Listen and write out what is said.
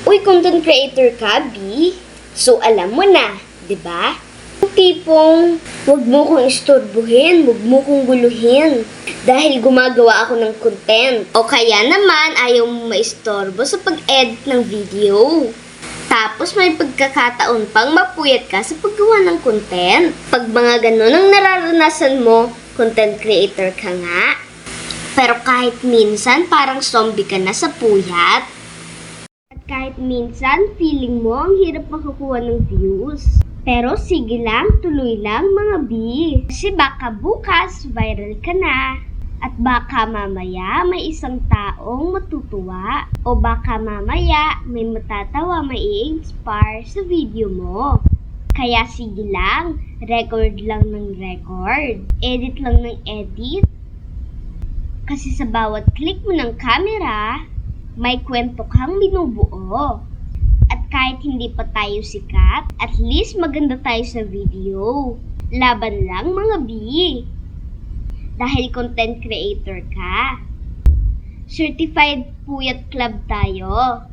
Uy, content creator ka, B? So, alam mo na, di ba? Yung tipong, wag mo kong istorbohin, wag mo kong guluhin. Dahil gumagawa ako ng content. O kaya naman, ayaw mo maistorbo sa pag-edit ng video. Tapos may pagkakataon pang mapuyat ka sa paggawa ng content. Pag mga ganun ang nararanasan mo, content creator ka nga. Pero kahit minsan, parang zombie ka na sa puyat. At kahit minsan, feeling mo ang hirap makakuha ng views. Pero sige lang, tuloy lang mga B. Kasi baka bukas, viral ka na. At baka mamaya may isang taong matutuwa. O baka mamaya may matatawa, may i-inspire sa video mo. Kaya sige lang, record lang ng record. Edit lang ng edit. Kasi sa bawat click mo ng camera, may kwento kang binubuo. At kahit hindi pa tayo sikat, at least maganda tayo sa video. Laban lang mga B. Dahil content creator ka. Certified Puyat Club tayo.